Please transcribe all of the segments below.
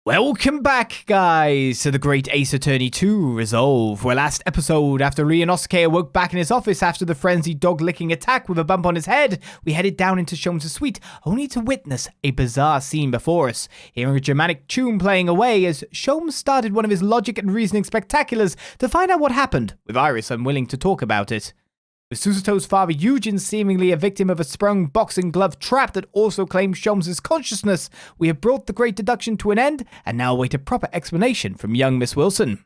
Welcome back, guys, to the Great Ace Attorney 2 Resolve, where last episode, after Ryunosuke awoke back in his office after the frenzied dog-licking attack with a bump on his head, we headed down into Sholmes' suite, only to witness a bizarre scene before us. Hearing a dramatic tune playing away as Sholmes started one of his logic and reasoning spectaculars to find out what happened, with Iris unwilling to talk about it. With Suzuto's father Eugen seemingly a victim of a sprung boxing glove trap that also claimed Sholmes' consciousness, we have brought the great deduction to an end and now await a proper explanation from young Miss Wilson.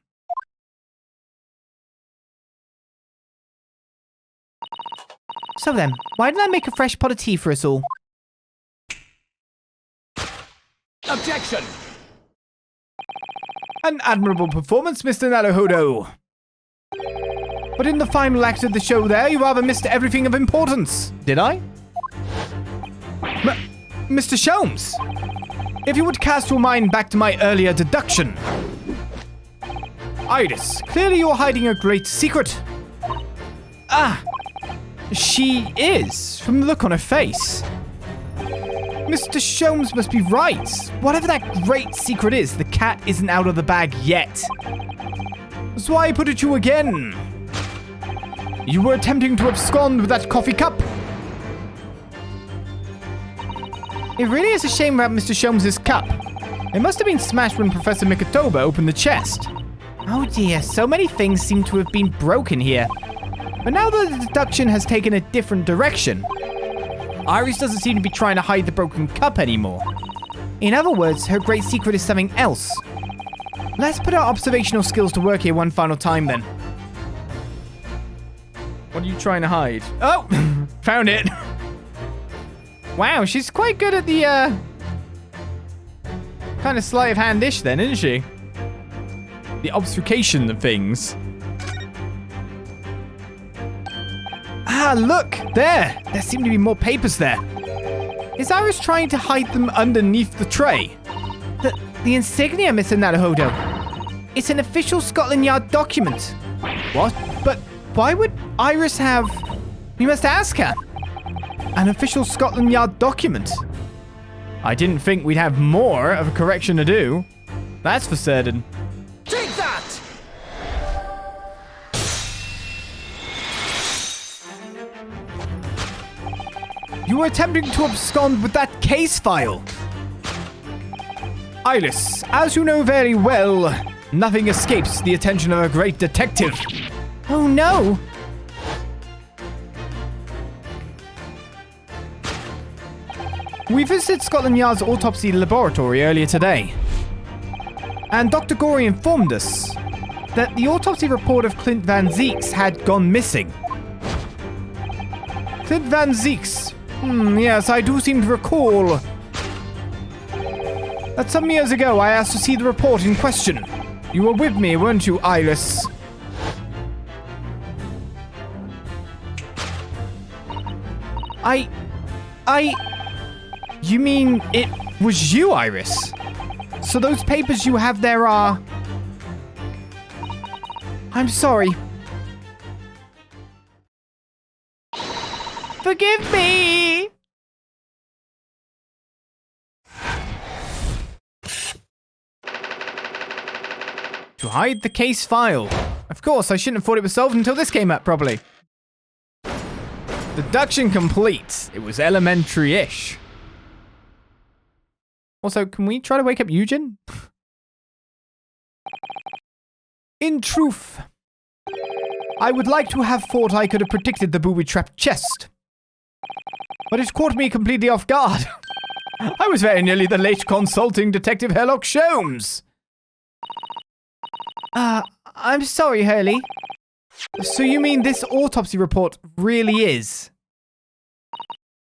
So then, why didn't I make a fresh pot of tea for us all? Objection! An admirable performance, Mr. Naruhodo. But in the final act of the show there, you rather missed everything of importance. Did I? Mr. Sholmes, if you would cast your mind back to my earlier deduction. Iris, clearly you're hiding a great secret. She is, from the look on her face. Mr. Sholmes must be right. Whatever that great secret is, the cat isn't out of the bag yet. That's why I put it to you again. You were attempting to abscond with that coffee cup. It really is a shame about Mr. Sholmes' cup. It must have been smashed when Professor Mikotoba opened the chest. Oh dear, so many things seem to have been broken here. But now that the deduction has taken a different direction, Iris doesn't seem to be trying to hide the broken cup anymore. In other words, her great secret is something else. Let's put our observational skills to work here one final time then. What are you trying to hide? Oh, found it. Wow, she's quite good at the, kind of sleight of hand-ish then, isn't she? The obfuscation of things. Look, there. There seem to be more papers there. Is Iris trying to hide them underneath the tray? The insignia, Mr. Naruhodo. It's an official Scotland Yard document. What? But why would Iris have... We must ask her. An official Scotland Yard document? I didn't think we'd have more of a correction to do. That's for certain. Take that! You were attempting to abscond with that case file. Iris, as you know very well, nothing escapes the attention of a great detective. Oh no! We visited Scotland Yard's autopsy laboratory earlier today, and Dr. Gorey informed us that the autopsy report of Clint Van Zeeks had gone missing. Clint Van Zeeks? Yes, I do seem to recall that some years ago I asked to see the report in question. You were with me, weren't you, Iris? You mean it was you, Iris? So those papers you have there are... I'm sorry. Forgive me! To hide the case file. Of course, I shouldn't have thought it was solved until this came up properly. Deduction complete. It was elementary-ish. Also, can we try to wake up Eugen? In truth, I would like to have thought I could have predicted the booby-trapped chest. But it caught me completely off guard. I was very nearly the late consulting Detective Herlock Sholmes. I'm sorry, Hurley. So you mean this autopsy report really is?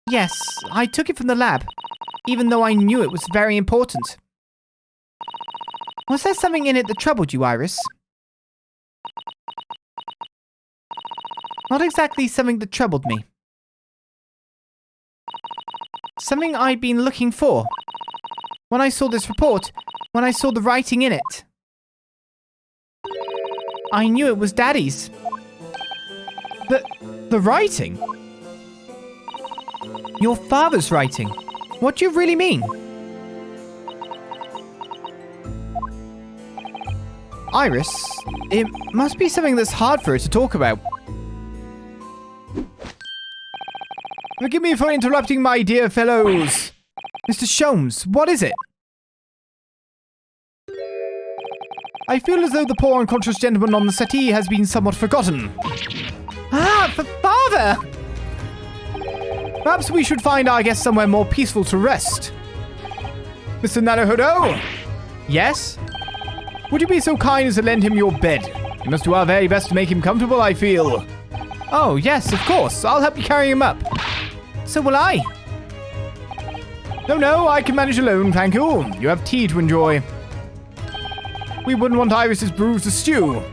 Yes, I took it from the lab, even though I knew it was very important. Was there something in it that troubled you, Iris? Not exactly something that troubled me. Something I'd been looking for. When I saw this report, when I saw the writing in it, I knew it was Daddy's. The writing? Your father's writing? What do you really mean? Iris, it must be something that's hard for her to talk about. Forgive me for interrupting, my dear fellows. Mr. Sholmes, what is it? I feel as though the poor unconscious gentleman on the settee has been somewhat forgotten. Ah, father! Perhaps we should find our guest somewhere more peaceful to rest. Mr. Naruhodo? Yes? Would you be so kind as to lend him your bed? We must do our very best to make him comfortable, I feel. Oh, yes, of course. I'll help you carry him up. So will I. No, I can manage alone, thank you. You have tea to enjoy. We wouldn't want Iris's brews to stew.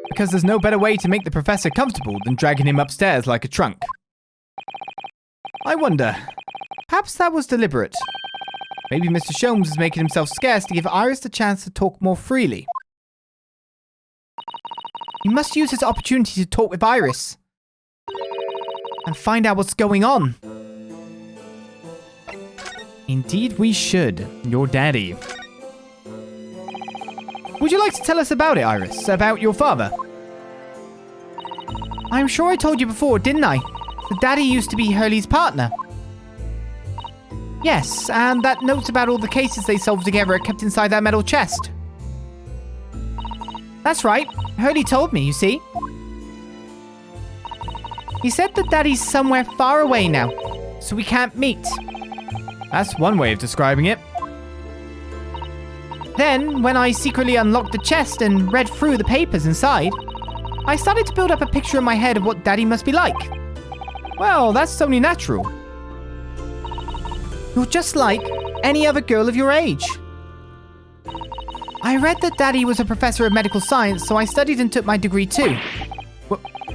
Because there's no better way to make the professor comfortable than dragging him upstairs like a trunk. I wonder, perhaps that was deliberate. Maybe Mr. Sholmes is making himself scarce to give Iris the chance to talk more freely. He must use his opportunity to talk with Iris and find out what's going on. Indeed we should, your daddy. Would you like to tell us about it, Iris? About your father? I'm sure I told you before, didn't I? The daddy used to be Hurley's partner. Yes, and that notes about all the cases they solved together are kept inside that metal chest. That's right. Hurley told me, you see. He said that Daddy's somewhere far away now, so we can't meet. That's one way of describing it. Then, when I secretly unlocked the chest and read through the papers inside, I started to build up a picture in my head of what Daddy must be like. Well, that's only natural. You're just like any other girl of your age. I read that Daddy was a professor of medical science, so I studied and took my degree too.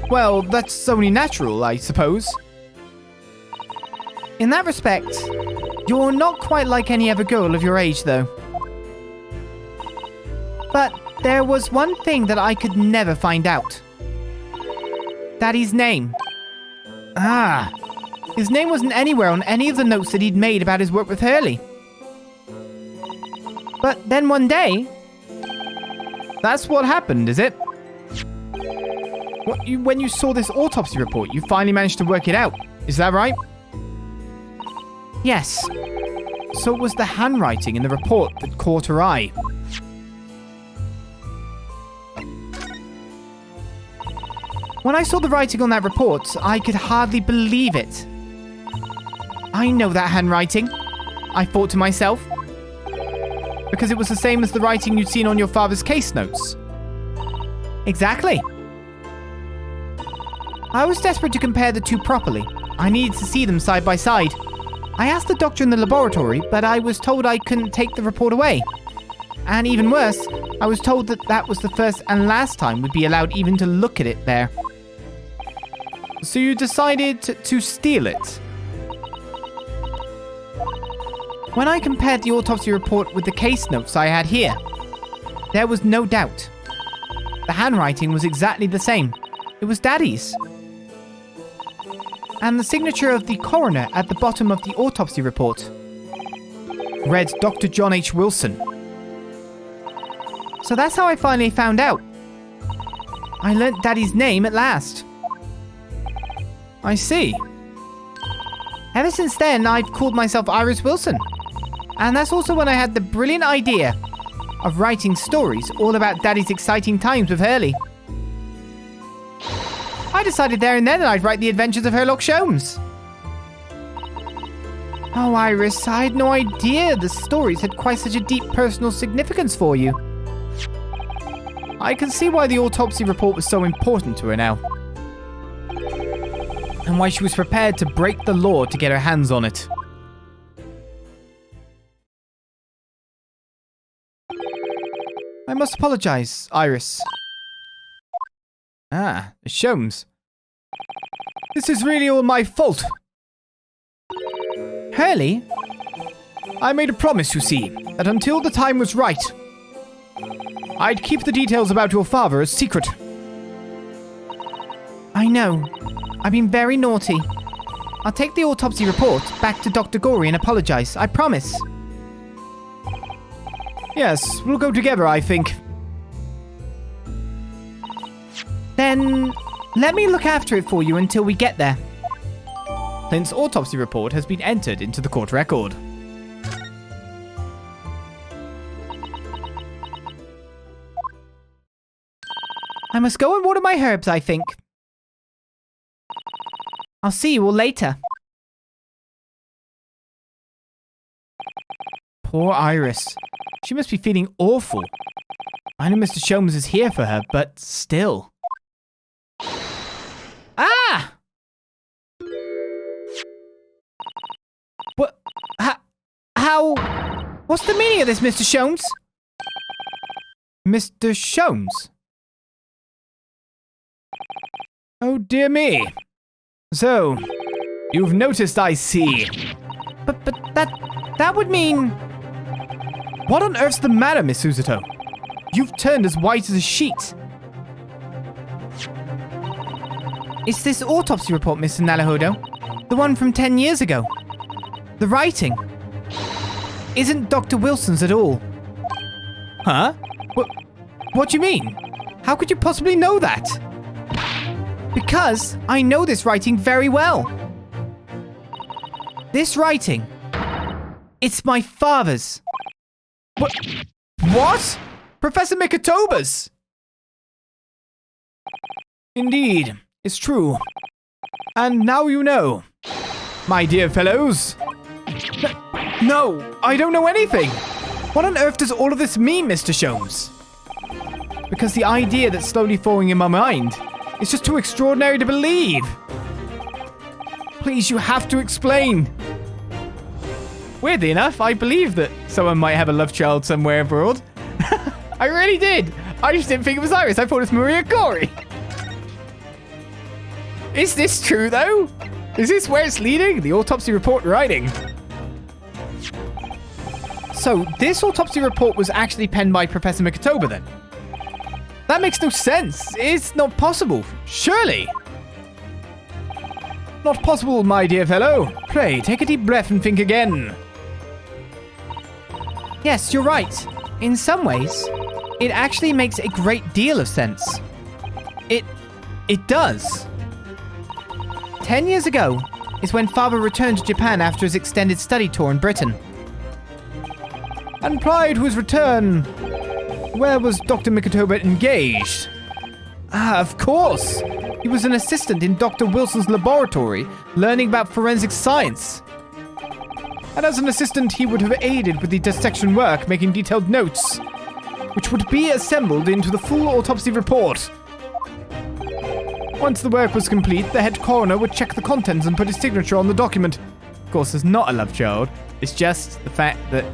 Well, that's only natural, I suppose. In that respect, you're not quite like any other girl of your age, though. But there was one thing that I could never find out. Daddy's name. Ah, his name wasn't anywhere on any of the notes that he'd made about his work with Hurley. But then one day... That's what happened, is it? When you saw this autopsy report, you finally managed to work it out. Is that right? Yes. So it was the handwriting in the report that caught her eye. When I saw the writing on that report, I could hardly believe it. I know that handwriting, I thought to myself. Because it was the same as the writing you'd seen on your father's case notes. Exactly. I was desperate to compare the two properly. I needed to see them side by side. I asked the doctor in the laboratory, but I was told I couldn't take the report away. And even worse, I was told that that was the first and last time we'd be allowed even to look at it there. So you decided to steal it? When I compared the autopsy report with the case notes I had here, there was no doubt. The handwriting was exactly the same. It was Daddy's. And the signature of the coroner at the bottom of the autopsy report read Dr. John H. Wilson. So that's how I finally found out. I learnt Daddy's name at last. I see. Ever since then, I've called myself Iris Wilson. And that's also when I had the brilliant idea of writing stories all about Daddy's exciting times with Hurley. I decided there and then that I'd write the adventures of Sherlock Sholmes. Oh, Iris, I had no idea the stories had quite such a deep personal significance for you. I can see why the autopsy report was so important to her now. And why she was prepared to break the law to get her hands on it. I must apologize, Iris. Ah, Sholmes. This is really all my fault. Hurley? I made a promise, you see, that until the time was right, I'd keep the details about your father a secret. I know. I've been very naughty. I'll take the autopsy report back to Dr. Gorey and apologize, I promise. Yes, we'll go together, I think. Then, let me look after it for you until we get there. Clint's autopsy report has been entered into the court record. I must go and water my herbs, I think. I'll see you all later. Poor Iris. She must be feeling awful. I know Mr. Sholmes is here for her, but still. Ah! What? How? What's the meaning of this, Mr. Sholmes? Mr. Sholmes? Oh dear me. So, you've noticed, I see. But that would mean... What on earth's the matter, Miss Suzuto? You've turned as white as a sheet. It's this autopsy report, Mr. Naruhodo. The one from 10 years ago. The writing isn't Dr. Wilson's at all. Huh? What do you mean? How could you possibly know that? Because I know this writing very well. This writing, it's my father's. What? Professor Mikotoba's? Indeed, it's true. And now you know. My dear fellows. No, I don't know anything. What on earth does all of this mean, Mr. Sholmes? Because the idea that's slowly forming in my mind is just too extraordinary to believe. Please, you have to explain. Weirdly enough, I believe that someone might have a love child somewhere abroad. I really did. I just didn't think it was Iris. I thought it was Maria Corey. Is this true, though? Is this where it's leading? The autopsy report writing. So, this autopsy report was actually penned by Professor Mikotoba, then? That makes no sense. It's not possible. Surely. Not possible, my dear fellow. Pray, take a deep breath and think again. Yes, you're right. In some ways, it actually makes a great deal of sense. It does. 10 years ago is when Father returned to Japan after his extended study tour in Britain. And prior to his return, where was Dr. Mikotoba engaged? Ah, of course. He was an assistant in Dr. Wilson's laboratory, learning about forensic science. And as an assistant, he would have aided with the dissection work, making detailed notes, which would be assembled into the full autopsy report. Once the work was complete, the head coroner would check the contents and put his signature on the document. Of course, there's not a love child. It's just the fact that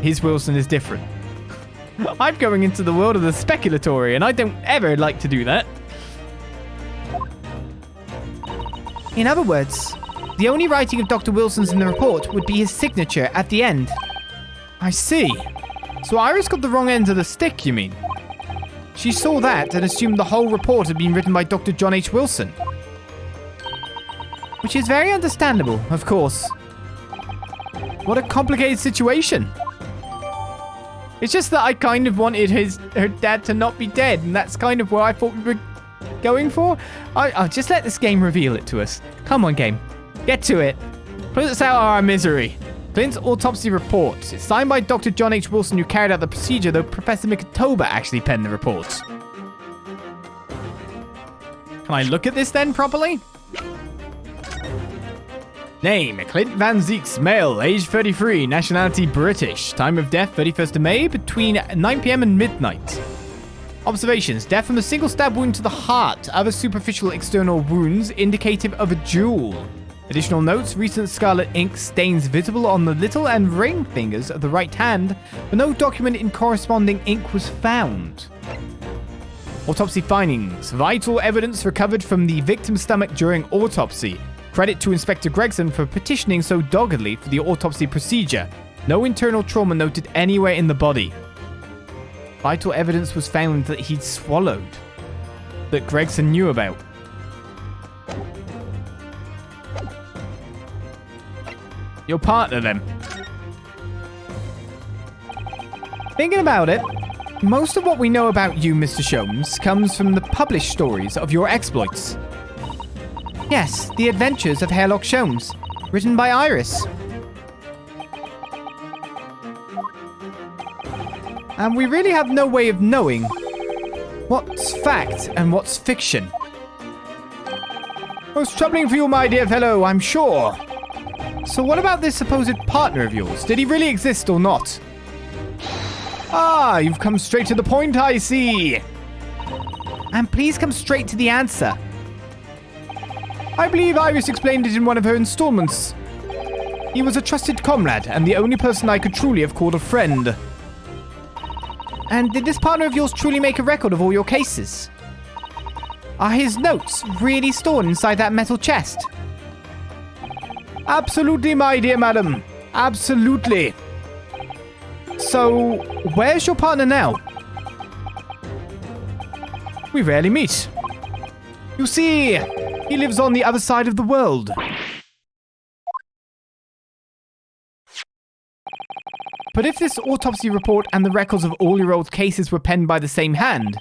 his Wilson is different. I'm going into the world of the speculatory, and I don't ever like to do that. In other words, the only writing of Dr. Wilson's in the report would be his signature at the end. I see. So Iris got the wrong end of the stick, you mean? She saw that and assumed the whole report had been written by Dr. John H. Wilson. Which is very understandable, of course. What a complicated situation. It's just that I kind of wanted her dad to not be dead, and that's kind of what I thought we were going for. I'll just let this game reveal it to us. Come on, game. Get to it. Put us out of our misery. Clint's autopsy report. It's signed by Dr. John H. Wilson, who carried out the procedure, though Professor Mikotoba actually penned the report. Can I look at this then properly? Name, Clint Van Zeeks, male, age 33, nationality British. Time of death, 31st of May, between 9 p.m. and midnight. Observations, death from a single stab wound to the heart. Other superficial external wounds indicative of a duel. Additional notes, recent scarlet ink stains visible on the little and ring fingers of the right hand, but no document in corresponding ink was found. Autopsy findings, vital evidence recovered from the victim's stomach during autopsy. Credit to Inspector Gregson for petitioning so doggedly for the autopsy procedure. No internal trauma noted anywhere in the body. Vital evidence was found that he'd swallowed, that Gregson knew about. Your partner, then. Thinking about it, most of what we know about you, Mr. Sholmes, comes from the published stories of your exploits. Yes, The Adventures of Hairlock Sholmes, written by Iris. And we really have no way of knowing what's fact and what's fiction. Most troubling for you, my dear fellow, I'm sure. So what about this supposed partner of yours? Did he really exist or not? Ah, you've come straight to the point, I see. And please come straight to the answer. I believe Iris explained it in one of her installments. He was a trusted comrade and the only person I could truly have called a friend. And did this partner of yours truly make a record of all your cases? Are his notes really stored inside that metal chest? Absolutely, my dear madam. Absolutely. So, where's your partner now? We rarely meet. You see, he lives on the other side of the world. But if this autopsy report and the records of all your old cases were penned by the same hand,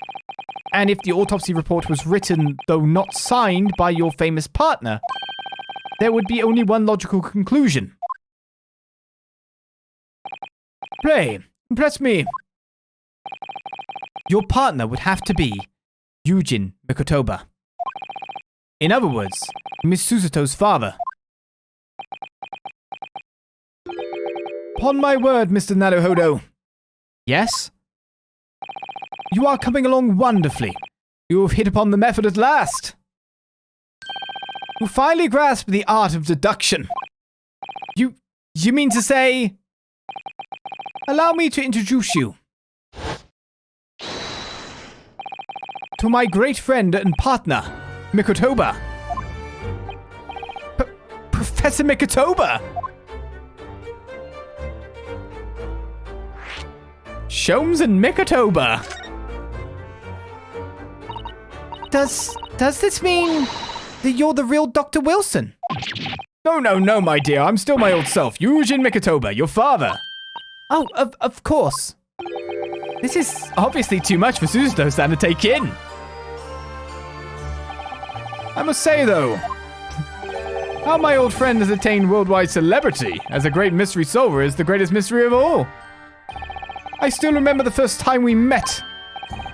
and if the autopsy report was written, though not signed, by your famous partner, there would be only one logical conclusion. Pray, impress me. Your partner would have to be Eugene Mikotoba. In other words, Miss Suzuto's father. Upon my word, Mr. Naruhodo. Yes? You are coming along wonderfully. You have hit upon the method at last. You finally grasp the art of deduction. You mean to say... Allow me to introduce you to my great friend and partner, Mikotoba. Professor Mikotoba! Sholmes and Mikotoba. Does this mean that you're the real Dr. Wilson? No, my dear. I'm still my old self. Eugene Mikotoba, your father. Oh, of course. This is obviously too much for Suzuto-san to take in. I must say, though, how my old friend has attained worldwide celebrity as a great mystery solver is the greatest mystery of all. I still remember the first time we met.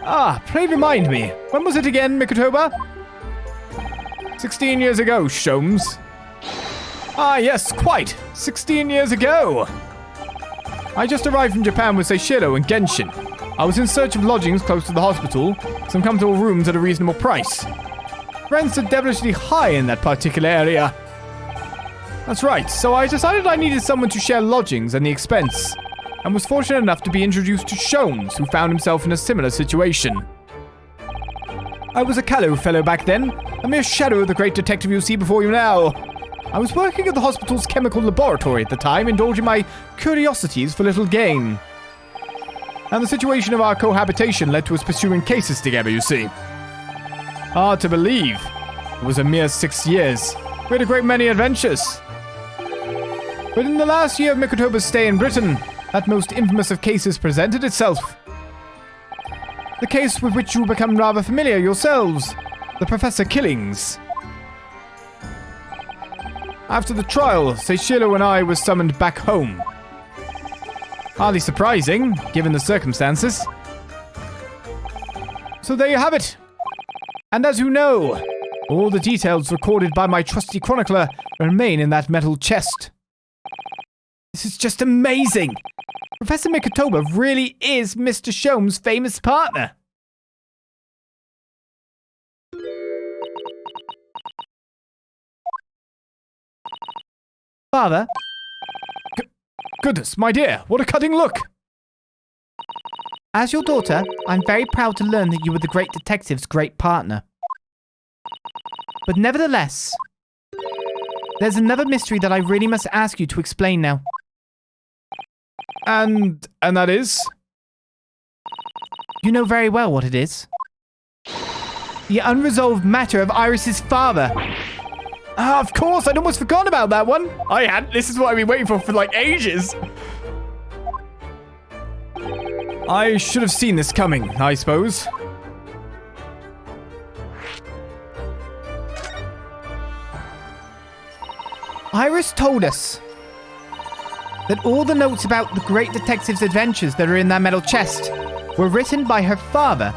Ah, pray remind me. When was it again, Mikotoba? 16 years ago, Sholmes. Ah, yes, quite. 16 years ago. I just arrived from Japan with Seishiro and Genshin. I was in search of lodgings close to the hospital, some comfortable rooms at a reasonable price. Rents are devilishly high in that particular area. That's right, so I decided I needed someone to share lodgings and the expense, and was fortunate enough to be introduced to Sholmes, who found himself in a similar situation. I was a callow fellow back then, a mere shadow of the great detective you see before you now. I was working at the hospital's chemical laboratory at the time, indulging my curiosities for little gain. And the situation of our cohabitation led to us pursuing cases together, you see. Hard to believe. It was a mere 6 years. We had a great many adventures. But in the last year of Mikotoba's stay in Britain, that most infamous of cases presented itself. The case with which you will become rather familiar yourselves, the Professor killings. After the trial, Seishiro and I were summoned back home. Hardly surprising, given the circumstances. So there you have it. And as you know, all the details recorded by my trusty chronicler remain in that metal chest. This is just amazing! Professor Mikotoba really is Mr. Sholmes' famous partner. Father? Goodness, my dear, what a cutting look! As your daughter, I'm very proud to learn that you were the great detective's great partner. But nevertheless, there's another mystery that I really must ask you to explain now. And that is? You know very well what it is. The unresolved matter of Iris's father. Ah, of course, I'd almost forgotten about that one. This is what I've been waiting for like ages. I should have seen this coming, I suppose. Iris told us that all the notes about the great detective's adventures that are in that metal chest were written by her father.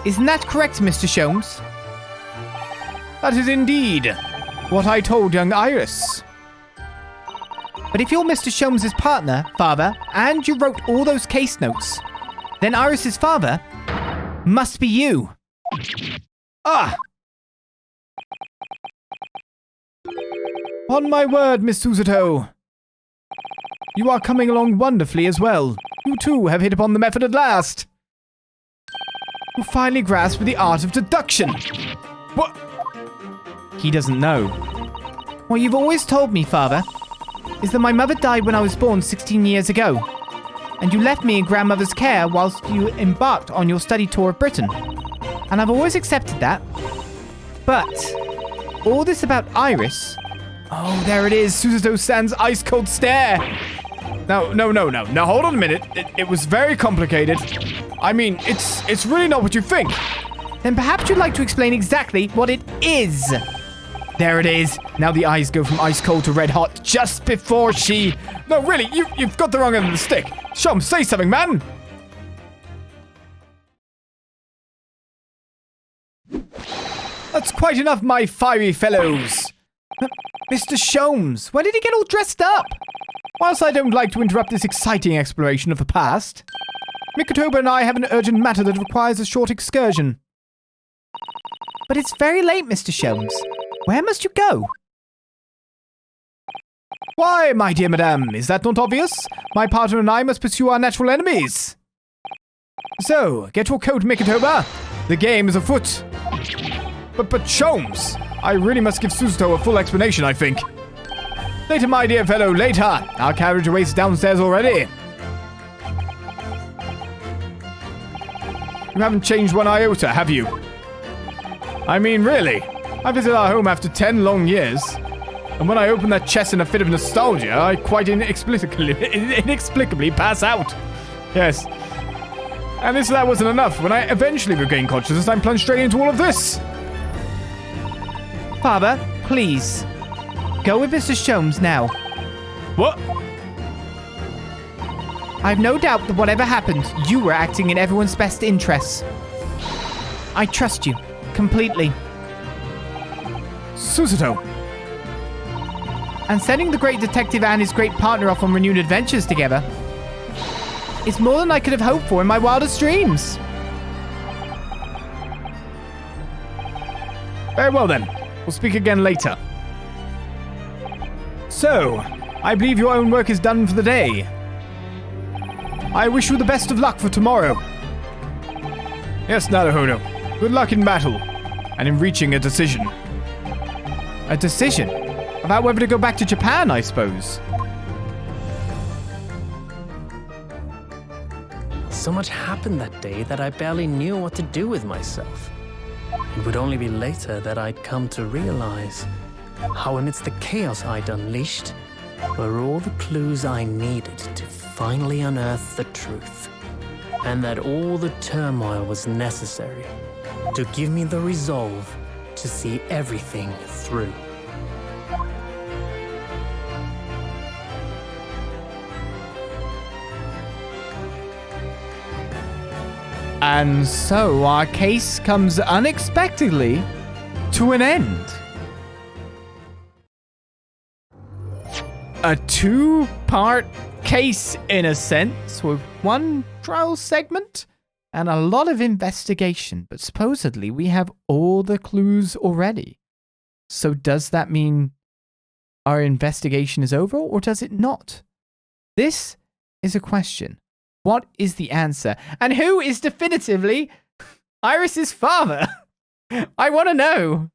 Isn't that correct, Mr. Sholmes? That is indeed what I told young Iris. But if you're Mr. Sholmes' partner, father, and you wrote all those case notes, then Iris' father must be you. Ah! On my word, Miss Susato, you are coming along wonderfully as well. You too have hit upon the method at last. You finally grasped the art of deduction. What? He doesn't know. What you've always told me, father, is that my mother died when I was born 16 years ago, and you left me in grandmother's care whilst you embarked on your study tour of Britain. And I've always accepted that. But all this about Iris... Oh, there it is. Susato-san's ice-cold stare. No. Now, hold on a minute. It was very complicated. I mean, it's really not what you think. Then perhaps you'd like to explain exactly what it is. There it is. Now the eyes go from ice-cold to red-hot just before she... No, really, you've got the wrong end of the stick. Sholmes, say something, man. That's quite enough, my fiery fellows. Mr. Sholmes, why did he get all dressed up? Whilst I don't like to interrupt this exciting exploration of the past, Mikotoba and I have an urgent matter that requires a short excursion. But it's very late, Mr. Sholmes. Where must you go? Why, my dear madame, is that not obvious? My partner and I must pursue our natural enemies. So, get your coat, Mikotoba. The game is afoot. But Sholmes, I really must give Susato a full explanation, I think. Later, my dear fellow, later. Our carriage awaits downstairs already. You haven't changed one iota, have you? I mean, really? I visit our home after 10 long years. And when I open that chest in a fit of nostalgia, I quite inexplicably pass out. Yes. And if that wasn't enough, when I eventually regain consciousness, I'm plunged straight into all of this. Father, please. Go with Mr. Sholmes now. What? I've no doubt that whatever happened, you were acting in everyone's best interests. I trust you. Completely. Susato. And sending the great detective and his great partner off on renewed adventures together is more than I could have hoped for in my wildest dreams. Very well then. We'll speak again later. So, I believe your own work is done for the day. I wish you the best of luck for tomorrow. Yes, Naruhodo. Good luck in battle, and in reaching a decision. A decision? About whether to go back to Japan, I suppose. So much happened that day that I barely knew what to do with myself. It would only be later that I'd come to realize how amidst the chaos I'd unleashed were all the clues I needed to finally unearth the truth. And that all the turmoil was necessary to give me the resolve to see everything through. And so our case comes unexpectedly to an end. A two-part case, in a sense, with one trial segment and a lot of investigation. But supposedly we have all the clues already. So does that mean our investigation is over, or does it not? This is a question. What is the answer? And who is definitively Iris's father? I want to know.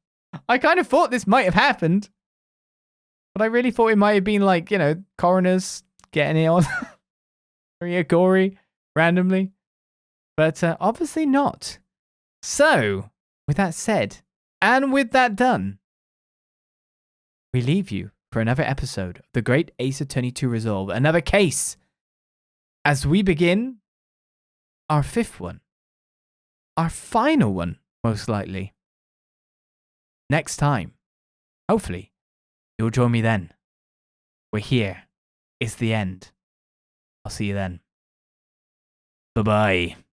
I kind of thought this might have happened. But I really thought it might have been like, coroners getting it on. Very gory, randomly. But obviously not. So, with that said, and with that done, we leave you for another episode of The Great Ace Attorney 2 Resolve. Another case. As we begin our fifth one. Our final one, most likely. Next time. Hopefully, you'll join me then. We're here. It's the end. I'll see you then. Bye-bye.